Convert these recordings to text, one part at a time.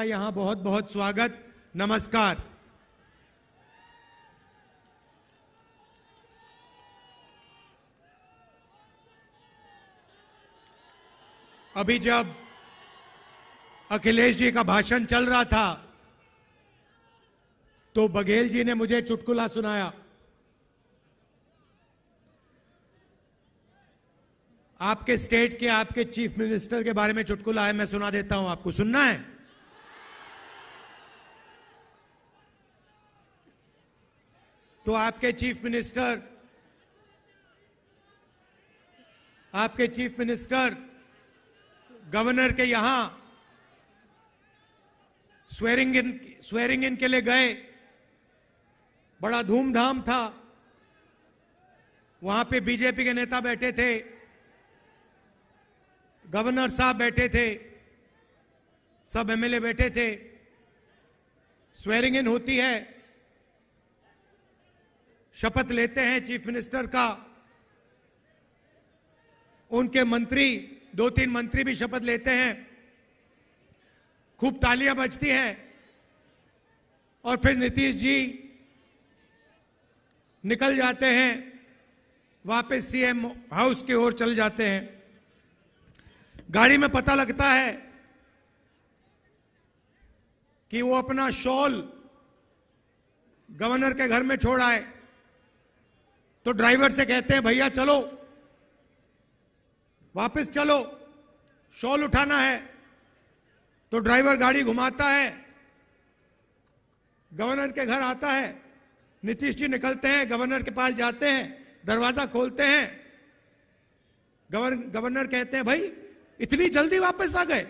का यहां बहुत बहुत स्वागत, नमस्कार। अभी जब अखिलेश जी का भाषण चल रहा था तो बघेल जी ने मुझे चुटकुला सुनाया। आपके स्टेट के आपके चीफ मिनिस्टर के बारे में चुटकुला है, मैं सुना देता हूं, आपको सुनना है? तो आपके चीफ मिनिस्टर गवर्नर के यहां स्वेरिंग इन के लिए गए, बड़ा धूमधाम था। वहां पे बीजेपी के नेता बैठे थे, गवर्नर साहब बैठे थे, सब एमएलए बैठे थे। स्वेरिंग इन होती है, शपथ लेते हैं चीफ मिनिस्टर का। उनके मंत्री, 2-3 मंत्री भी शपथ लेते हैं, खूब तालियां बजती हैं और फिर नीतीश जी निकल जाते हैं, वापस सीएम हाउस की ओर चल जाते हैं। गाड़ी में पता लगता है कि वो अपना शॉल गवर्नर के घर में छोड़ आए, तो ड्राइवर से कहते हैं भैया चलो, वापस चलो, शॉल उठाना है। तो ड्राइवर गाड़ी घुमाता है, गवर्नर के घर आता है। नीतीश जी निकलते हैं, गवर्नर के पास जाते हैं, दरवाजा खोलते हैं। गवर्नर कहते हैं भाई इतनी जल्दी वापस आ गए?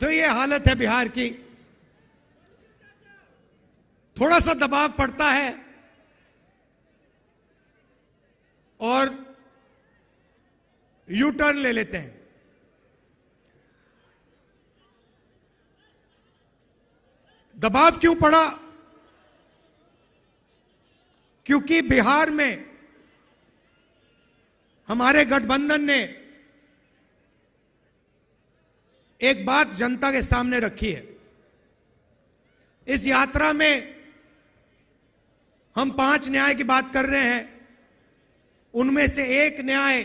तो ये हालत है बिहार की। थोड़ा सा दबाव पड़ता है और यू टर्न ले लेते हैं। दबाव क्यों पड़ा? क्योंकि बिहार में हमारे गठबंधन ने एक बात जनता के सामने रखी है। इस यात्रा में हम 5 न्याय की बात कर रहे हैं, उनमें से एक न्याय,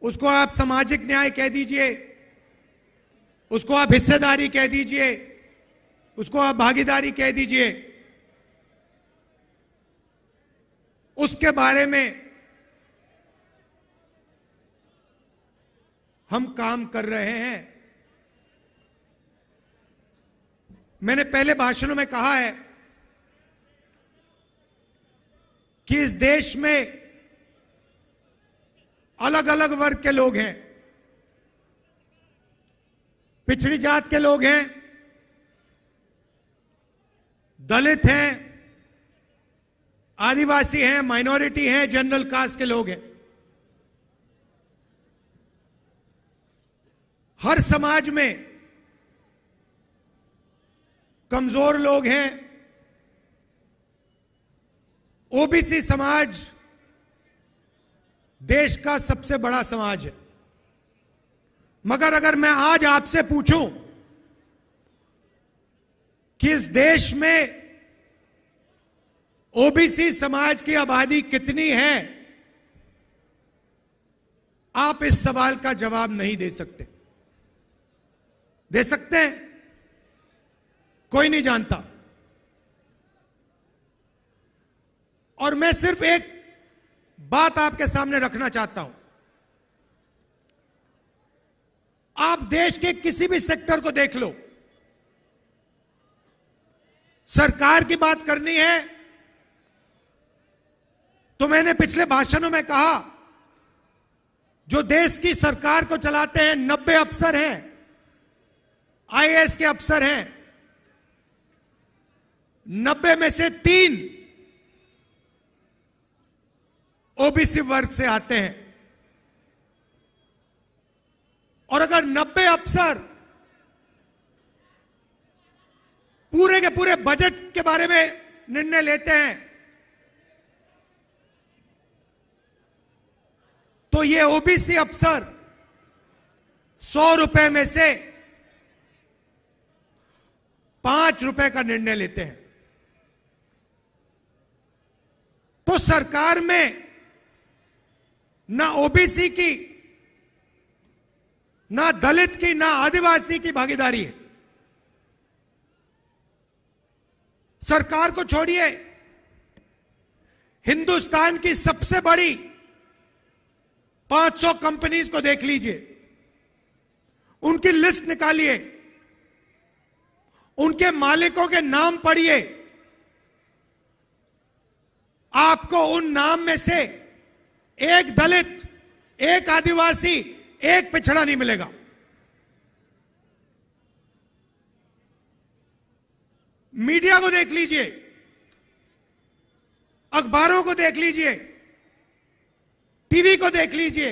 उसको आप सामाजिक न्याय कह दीजिए, उसको आप हिस्सेदारी कह दीजिए, उसको आप भागीदारी कह दीजिए, उसके बारे में हम काम कर रहे हैं। मैंने पहले भाषणों में कहा है कि इस देश में अलग अलग वर्ग के लोग हैं। पिछड़ी जात के लोग हैं, दलित हैं, आदिवासी हैं, माइनॉरिटी हैं, जनरल कास्ट के लोग हैं। हर समाज में कमजोर लोग हैं। ओबीसी समाज देश का सबसे बड़ा समाज है। मगर अगर मैं आज आपसे पूछूं कि इस देश में ओबीसी समाज की आबादी कितनी है, आप इस सवाल का जवाब नहीं दे सकते। दे सकते हैं? कोई नहीं जानता। और मैं सिर्फ एक बात आपके सामने रखना चाहता हूं। आप देश के किसी भी सेक्टर को देख लो, सरकार की बात करनी है तो मैंने पिछले भाषणों में कहा, जो देश की सरकार को चलाते हैं 90 अफसर हैं, आईएएस के अफसर हैं। 90 में से 3 ओबीसी वर्ग से आते हैं। और अगर 90 अफसर पूरे के पूरे बजट के बारे में निर्णय लेते हैं तो तो ये ओबीसी अफसर 100 रुपए में से 5 रुपए का निर्णय लेते हैं। तो सरकार में ना ओबीसी की, ना दलित की, ना आदिवासी की भागीदारी है। सरकार को छोड़िए, हिंदुस्तान की सबसे बड़ी 500 कंपनीज को देख लीजिए, उनकी लिस्ट निकालिए, उनके मालिकों के नाम पढ़िए, आपको उन नाम में से एक दलित, एक आदिवासी, एक पिछड़ा नहीं मिलेगा। मीडिया को देख लीजिए, अखबारों को देख लीजिए, टीवी को देख लीजिए,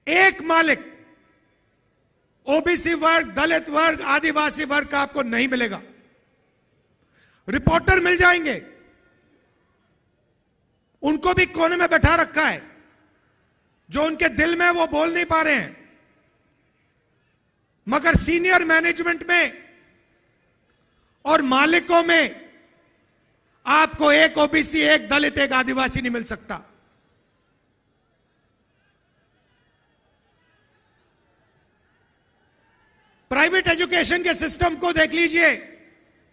एक मालिक ओबीसी वर्ग, दलित वर्ग, आदिवासी वर्ग का आपको नहीं मिलेगा। रिपोर्टर मिल जाएंगे, उनको भी कोने में बैठा रखा है, जो उनके दिल में वो बोल नहीं पा रहे हैं। मगर सीनियर मैनेजमेंट में और मालिकों में आपको एक ओबीसी, एक दलित, एक आदिवासी नहीं मिल सकता। प्राइवेट एजुकेशन के सिस्टम को देख लीजिए,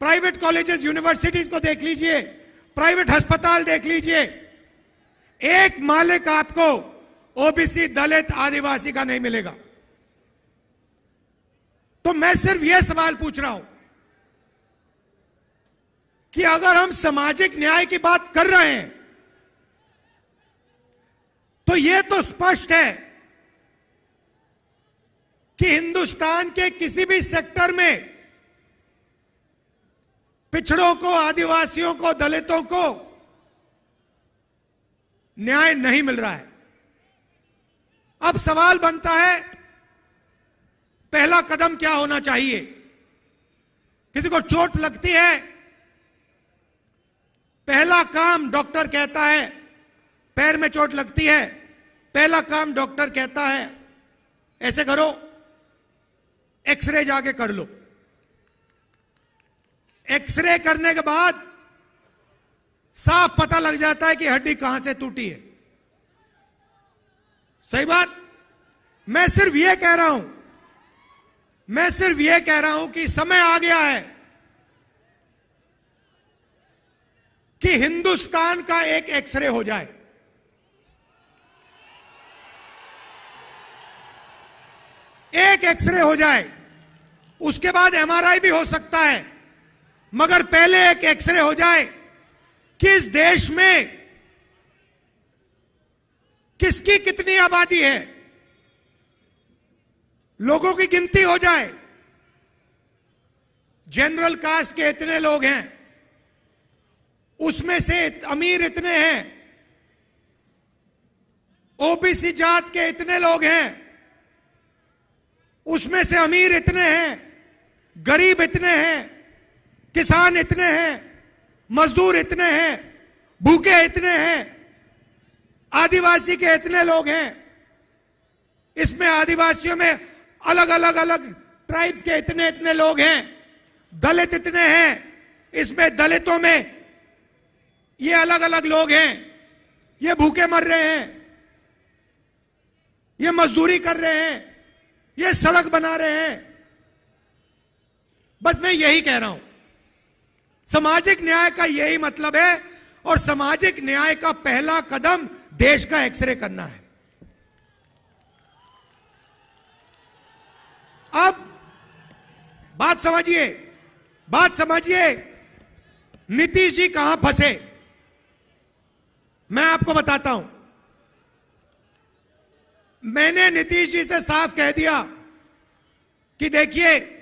प्राइवेट कॉलेजेस, यूनिवर्सिटीज को देख लीजिए, प्राइवेट अस्पताल देख लीजिए, एक मालिक आपको ओबीसी, दलित, आदिवासी का नहीं मिलेगा। तो मैं सिर्फ यह सवाल पूछ रहा हूं कि अगर हम सामाजिक न्याय की बात कर रहे हैं तो यह तो स्पष्ट है कि हिंदुस्तान के किसी भी सेक्टर में पिछड़ों को, आदिवासियों को, दलितों को न्याय नहीं मिल रहा है। अब सवाल बनता है, पहला कदम क्या होना चाहिए? किसी को चोट लगती है, पहला काम डॉक्टर कहता है, पैर में चोट लगती है, पहला काम डॉक्टर कहता है ऐसे करो, एक्सरे जाके कर लो। एक्सरे करने के बाद साफ पता लग जाता है कि हड्डी कहां से टूटी है। सही बात? मैं सिर्फ यह कह रहा हूं, कि समय आ गया है कि हिंदुस्तान का एक एक्सरे हो जाए। एक एक्सरे हो जाए, उसके बाद एमआरआई भी हो सकता है, मगर पहले एक एक्सरे हो जाए कि इस देश में किसकी कितनी आबादी है, लोगों की गिनती हो जाए। जनरल कास्ट के इतने लोग हैं, उसमें से अमीर इतने हैं, ओबीसी जात के इतने लोग हैं, उसमें से अमीर इतने हैं, गरीब इतने हैं, किसान इतने हैं, मजदूर इतने हैं, भूखे इतने हैं, आदिवासी के इतने लोग हैं। इसमें आदिवासियों में अलग अलग ट्राइब्स के इतने इतने लोग हैं, दलित इतने हैं, इसमें दलितों में ये अलग अलग लोग हैं, ये भूखे मर रहे हैं, ये मजदूरी कर रहे हैं, ये सड़क बना रहे हैं। बस मैं यही कह रहा हूं, सामाजिक न्याय का यही मतलब है, और सामाजिक न्याय का पहला कदम देश का एक्सरे करना है। अब बात समझिए, नीतीश जी कहां फंसे, मैं आपको बताता हूं। मैंने नीतीश जी से साफ कह दिया कि देखिए,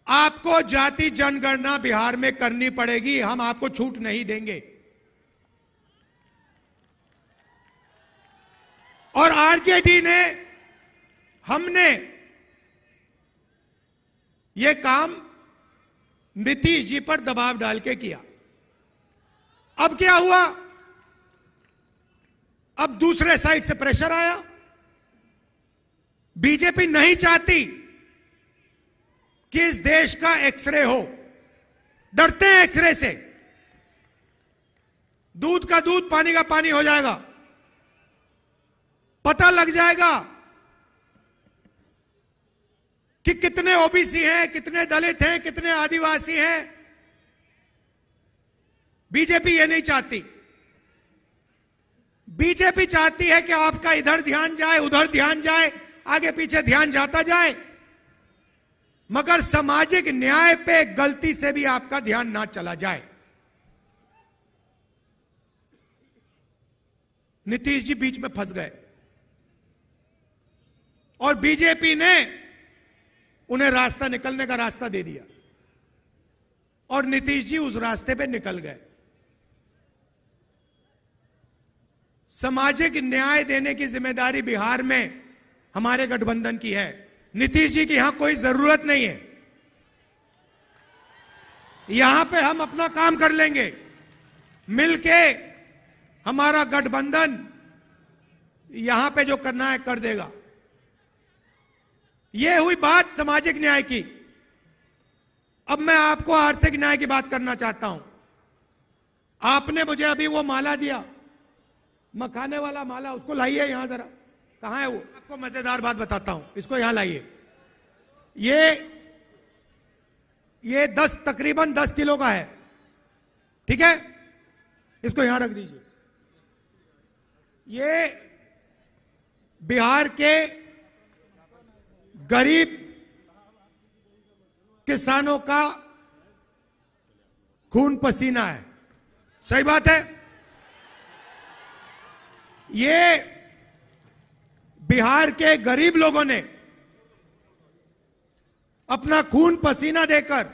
आपको जाति जनगणना बिहार में करनी पड़ेगी, हम आपको छूट नहीं देंगे। और आरजेडी ने, हमने यह काम नीतीश जी पर दबाव डाल के किया। अब क्या हुआ? अब दूसरे साइड से प्रेशर आया। बीजेपी नहीं चाहती कि इस देश का एक्सरे हो, डरते हैं एक्सरे से। दूध का दूध, पानी का पानी हो जाएगा, पता लग जाएगा कि कितने ओबीसी हैं, कितने दलित हैं, कितने आदिवासी हैं। बीजेपी ये नहीं चाहती। बीजेपी चाहती है कि आपका इधर ध्यान जाए, उधर ध्यान जाए, आगे पीछे ध्यान जाता जाए, मगर सामाजिक न्याय पे गलती से भी आपका ध्यान ना चला जाए। नीतीश जी बीच में फंस गए और बीजेपी ने उन्हें रास्ता, निकलने का रास्ता दे दिया और नीतीश जी उस रास्ते पे निकल गए। सामाजिक न्याय देने की जिम्मेदारी बिहार में हमारे गठबंधन की है। नीतीश जी की यहां कोई जरूरत नहीं है। यहां पे हम अपना काम कर लेंगे मिलके। हमारा गठबंधन यहां पे जो करना है कर देगा। यह हुई बात सामाजिक न्याय की। अब मैं आपको आर्थिक न्याय की बात करना चाहता हूं। आपने मुझे अभी वो माला दिया, मखाने वाला माला, उसको लाइए यहां जरा। कहां है वो? आपको मजेदार बात बताता हूं, इसको यहां लाइए। ये तकरीबन 10 किलो का है, ठीक है? इसको यहां रख दीजिए। ये बिहार के गरीब किसानों का खून पसीना है। सही बात है। ये बिहार के गरीब लोगों ने अपना खून पसीना देकर,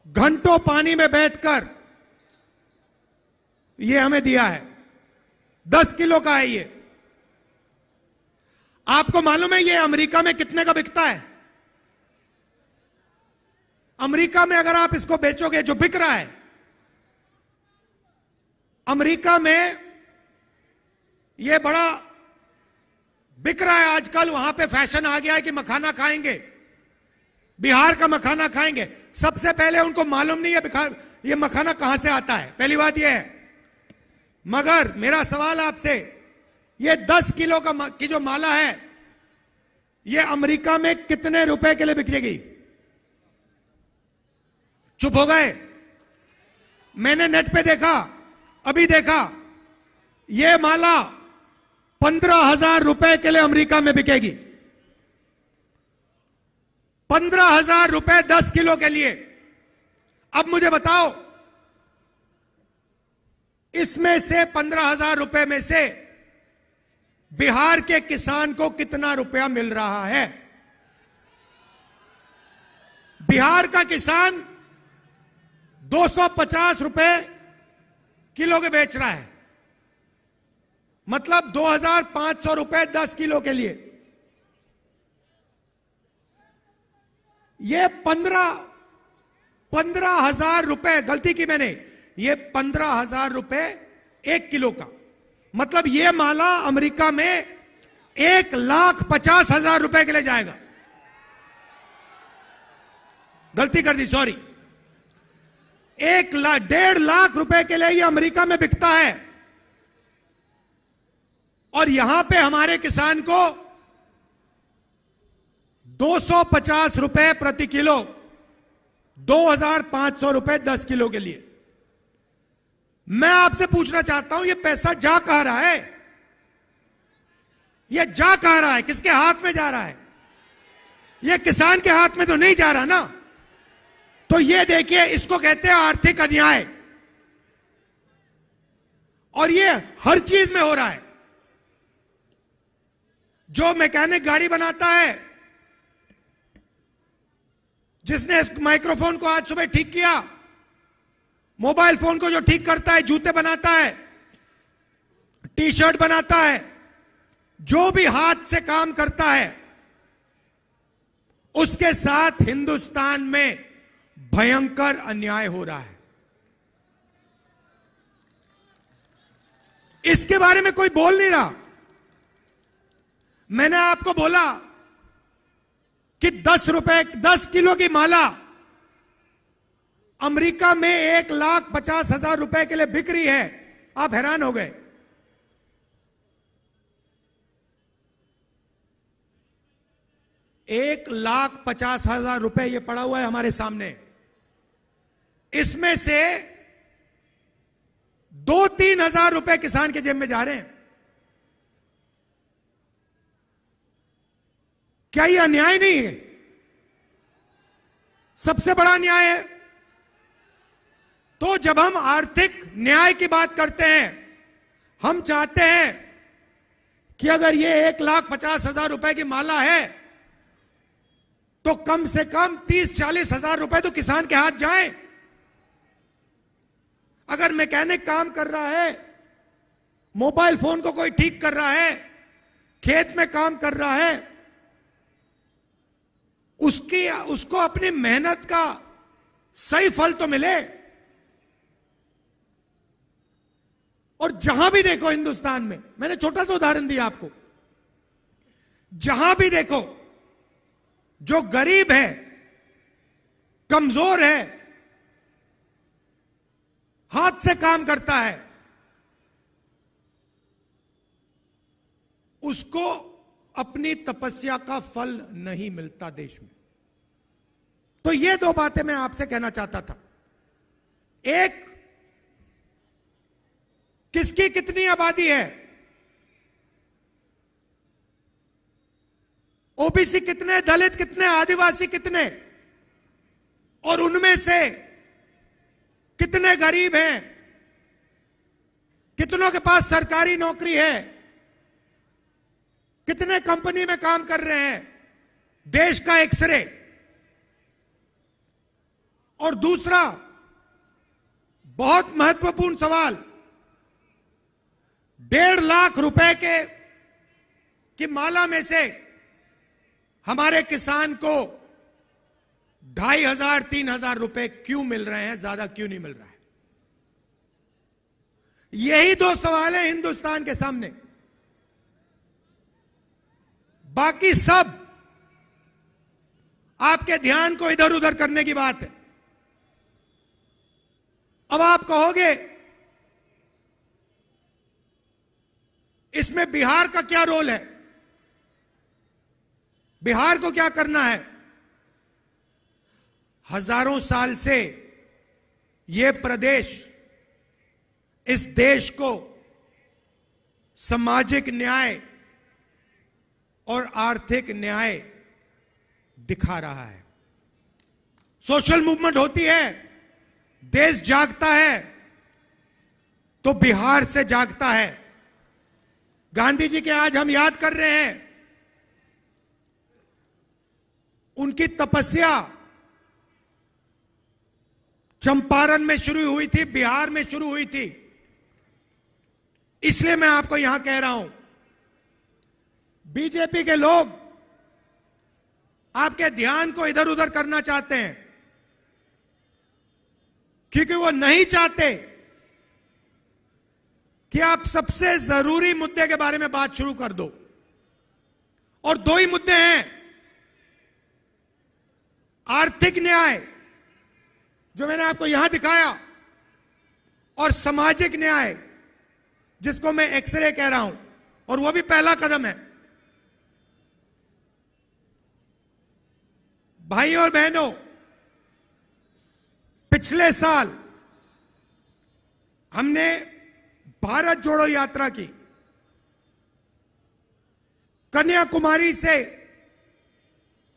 घंटों पानी में बैठकर ये हमें दिया है। 10 किलो का है ये। आपको मालूम है ये अमेरिका में कितने का बिकता है? अमेरिका में अगर आप इसको बेचोगे, जो बिक रहा है अमेरिका में, ये बड़ा बिक रहा है आजकल। वहां पे फैशन आ गया है कि मखाना खाएंगे, बिहार का मखाना खाएंगे। सबसे पहले उनको मालूम नहीं है ये मखाना कहां से आता है, पहली बात ये है। मगर मेरा सवाल आपसे, ये 10 किलो की जो माला है, ये अमेरिका में कितने रुपए के लिए बिकेगी? चुप हो गए। मैंने नेट पे देखा, अभी देखा, ये माला 15,000 रुपए के लिए अमेरिका में बिकेगी। 15,000 रुपए 10 किलो के लिए। अब मुझे बताओ, इसमें से 15,000 रुपए में से बिहार के किसान को कितना रुपया मिल रहा है? बिहार का किसान 250 रुपए किलो के बेच रहा है, मतलब 2,500 रुपए 10 किलो के लिए। ये 15,000 रुपए, गलती की मैंने, ये 15,000 रुपए 1 किलो का, मतलब ये माला अमेरिका में 1,50,000 रुपए के लिए जाएगा। गलती कर दी, सॉरी। 1,50,000 लाख रुपए के लिए ये अमेरिका में बिकता है और यहां पे हमारे किसान को 250 रुपए प्रति किलो, 2,500 रुपए 10 किलो के लिए। मैं आपसे पूछना चाहता हूं, ये पैसा जा कहां रहा है? ये जा कहां रहा है? किसके हाथ में जा रहा है? ये किसान के हाथ में तो नहीं जा रहा ना। तो ये देखिए, इसको कहते हैं आर्थिक अन्याय, और ये हर चीज में हो रहा है। जो मैकेनिक गाड़ी बनाता है, जिसने इस माइक्रोफोन को आज सुबह ठीक किया, मोबाइल फोन को जो ठीक करता है, जूते बनाता है, टी शर्ट बनाता है, जो भी हाथ से काम करता है, उसके साथ हिंदुस्तान में भयंकर अन्याय हो रहा है। इसके बारे में कोई बोल नहीं रहा। मैंने आपको बोला कि 10 किलो की माला अमेरिका में 1,50,000 रुपए के लिए बिक रही है। आप हैरान हो गए। $1,50,000 ये पड़ा हुआ है हमारे सामने। इसमें से 2-3 हजार रुपए किसान के जेब में जा रहे हैं। क्या यह अन्याय नहीं है? सबसे बड़ा अन्याय है। तो जब हम आर्थिक न्याय की बात करते हैं, हम चाहते हैं कि अगर यह 1,50,000 रुपए की माला है तो कम से कम 30-40 हजार रुपए तो किसान के हाथ जाएं। अगर मैकेनिक काम कर रहा है, मोबाइल फोन को कोई ठीक कर रहा है, खेत में काम कर रहा है, उसको अपनी मेहनत का सही फल तो मिले। और जहां भी देखो हिंदुस्तान में, मैंने छोटा सा उदाहरण दिया आपको, जहां भी देखो जो गरीब है, कमजोर है, हाथ से काम करता है, उसको अपनी तपस्या का फल नहीं मिलता देश में। तो ये दो बातें मैं आपसे कहना चाहता था। एक, किसकी कितनी आबादी है, ओबीसी कितने, दलित कितने, आदिवासी कितने, और उनमें से कितने गरीब हैं, कितनों के पास सरकारी नौकरी है, कितने कंपनी में काम कर रहे हैं, देश का एक्सरे। और दूसरा बहुत महत्वपूर्ण सवाल, 1.5 लाख रुपए की माला में से हमारे किसान को 2,500-3,000 रुपए क्यों मिल रहे हैं, ज्यादा क्यों नहीं मिल रहा है? यही दो सवाल हैं हिंदुस्तान के सामने। बाकी सब आपके ध्यान को इधर उधर करने की बात है। अब आप कहोगे इसमें बिहार का क्या रोल है, बिहार को क्या करना है? हजारों साल से यह प्रदेश इस देश को सामाजिक न्याय और आर्थिक न्याय दिखा रहा है। सोशल मूवमेंट होती है, देश जागता है तो बिहार से जागता है। गांधी जी के आज हम याद कर रहे हैं, उनकी तपस्या चंपारण में शुरू हुई थी, बिहार में शुरू हुई थी। इसलिए मैं आपको यहां कह रहा हूं, बीजेपी के लोग आपके ध्यान को इधर उधर करना चाहते हैं, क्योंकि वो नहीं चाहते कि आप सबसे जरूरी मुद्दे के बारे में बात शुरू कर दो। और दो ही मुद्दे हैं, आर्थिक न्याय जो मैंने आपको यहां दिखाया, और सामाजिक न्याय जिसको मैं एक्सरे कह रहा हूं, और वो भी पहला कदम है। भाइयों और बहनों, पिछले साल हमने भारत जोड़ो यात्रा की। कन्याकुमारी से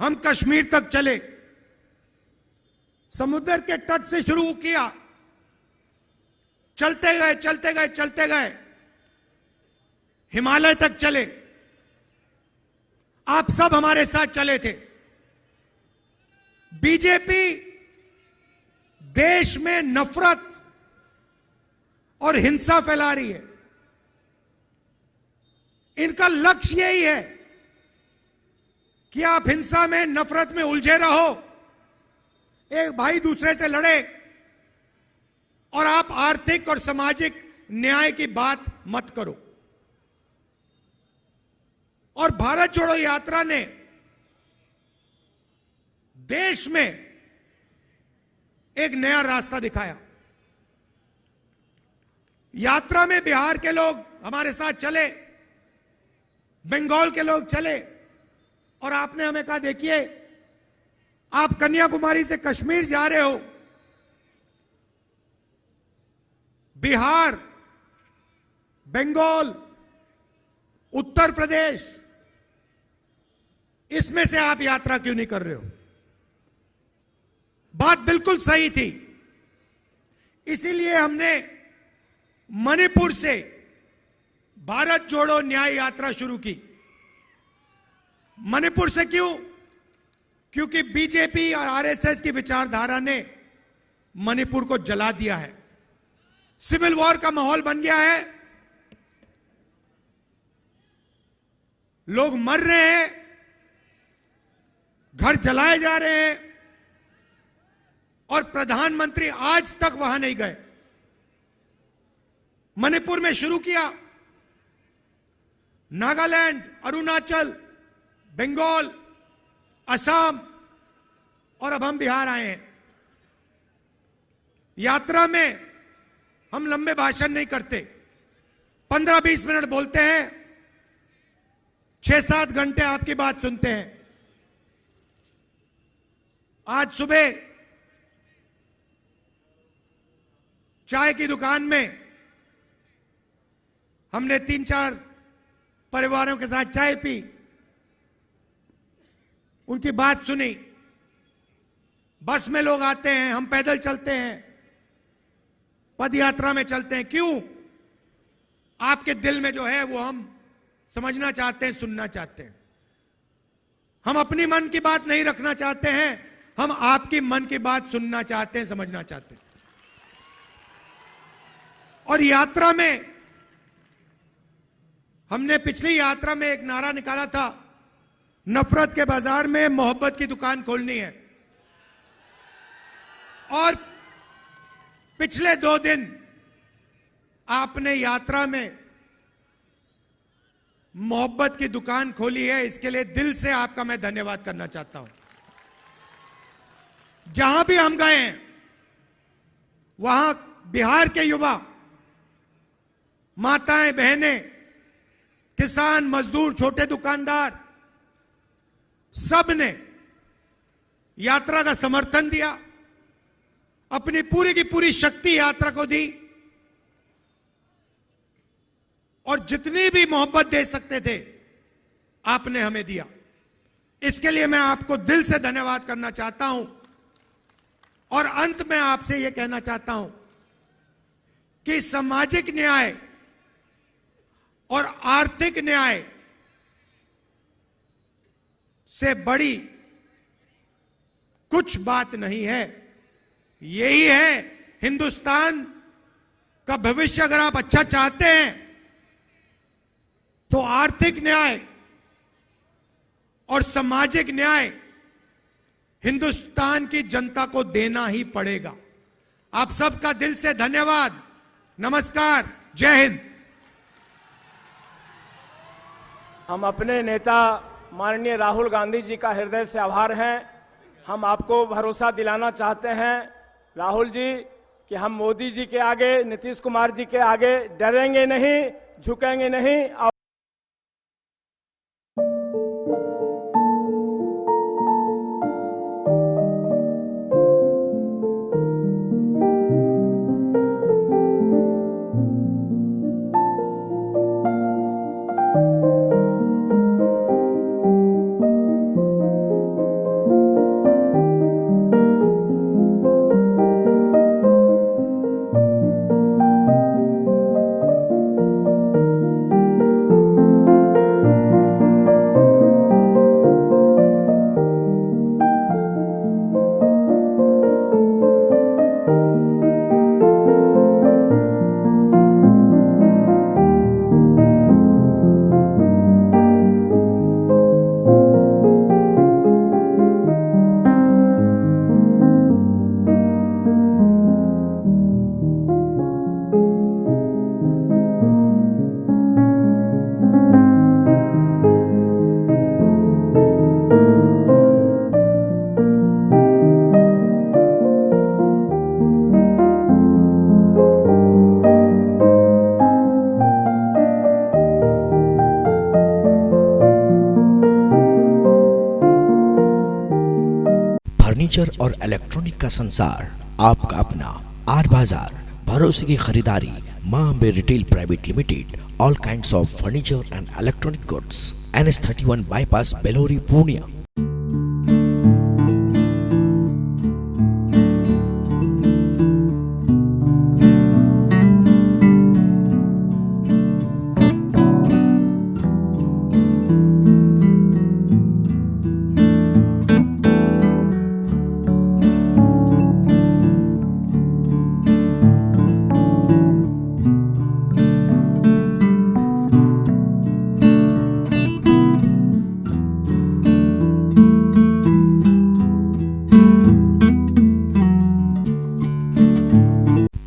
हम कश्मीर तक चले, समुद्र के तट से शुरू किया, चलते गए चलते गए चलते गए, हिमालय तक चले। आप सब हमारे साथ चले थे। बीजेपी देश में नफरत और हिंसा फैला रही है। इनका लक्ष्य यही है कि आप हिंसा में, नफरत में उलझे रहो, एक भाई दूसरे से लड़े, और आप आर्थिक और सामाजिक न्याय की बात मत करो। और भारत जोड़ो यात्रा ने देश में एक नया रास्ता दिखाया। यात्रा में बिहार के लोग हमारे साथ चले, बंगाल के लोग चले, और आपने हमें कहा देखिए आप कन्याकुमारी से कश्मीर जा रहे हो, बिहार, बंगाल, उत्तर प्रदेश, इसमें से आप यात्रा क्यों नहीं कर रहे हो? बात बिल्कुल सही थी। इसीलिए हमने मणिपुर से भारत जोड़ो न्याय यात्रा शुरू की। मणिपुर से क्यों? क्योंकि बीजेपी और आरएसएस की विचारधारा ने मणिपुर को जला दिया है। सिविल वॉर का माहौल बन गया है, लोग मर रहे हैं, घर जलाए जा रहे हैं, और प्रधानमंत्री आज तक वहां नहीं गए। मणिपुर में शुरू किया, नागालैंड, अरुणाचल, बंगाल, असम, और अब हम बिहार आए हैं। यात्रा में हम लंबे भाषण नहीं करते, 15-20 मिनट बोलते हैं, 6-7 घंटे आपकी बात सुनते हैं। आज सुबह चाय की दुकान में हमने 3-4 परिवारों के साथ चाय पी, उनकी बात सुनी। बस में लोग आते हैं, हम पैदल चलते हैं, पद यात्रा में चलते हैं। क्यों? आपके दिल में जो है वो हम समझना चाहते हैं, सुनना चाहते हैं। हम अपनी मन की बात नहीं रखना चाहते हैं, हम आपकी मन की बात सुनना चाहते हैं, समझना चाहते हैं। और यात्रा में हमने पिछली यात्रा में एक नारा निकाला था, नफरत के बाजार में मोहब्बत की दुकान खोलनी है। और पिछले 2 दिन आपने यात्रा में मोहब्बत की दुकान खोली है, इसके लिए दिल से आपका मैं धन्यवाद करना चाहता हूं। जहां भी हम गए हैं वहां बिहार के युवा, माताएं, बहनें, किसान, मजदूर, छोटे दुकानदार, सब ने यात्रा का समर्थन दिया, अपनी पूरी की पूरी शक्ति यात्रा को दी, और जितनी भी मोहब्बत दे सकते थे आपने हमें दिया। इसके लिए मैं आपको दिल से धन्यवाद करना चाहता हूं। और अंत में आपसे यह कहना चाहता हूं कि सामाजिक न्याय और आर्थिक न्याय से बड़ी कुछ बात नहीं है। यही है हिंदुस्तान का भविष्य। अगर आप अच्छा चाहते हैं तो आर्थिक न्याय और सामाजिक न्याय हिंदुस्तान की जनता को देना ही पड़ेगा। आप सबका दिल से धन्यवाद। नमस्कार, जय हिंद। हम अपने नेता माननीय राहुल गांधी जी का हृदय से आभार हैं। हम आपको भरोसा दिलाना चाहते हैं राहुल जी कि हम मोदी जी के आगे, नीतीश कुमार जी के आगे डरेंगे नहीं, झुकेंगे नहीं। फर्नीचर और इलेक्ट्रॉनिक का संसार, आपका अपना आर बाजार, भरोसे की खरीदारी, Maa Ambe retail private limited, all kinds of furniture and electronic goods, NS31 bypass, Belori, Purnia.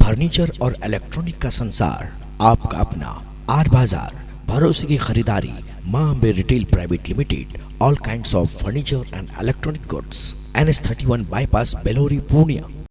Furniture और इलेक्ट्रॉनिक का संसार, आपका अपना आर बाजार, भरोसे की खरीदारी, Maa Ambe retail private limited, all kinds of furniture and electronic goods, NS31 bypass, Belori, Purnia.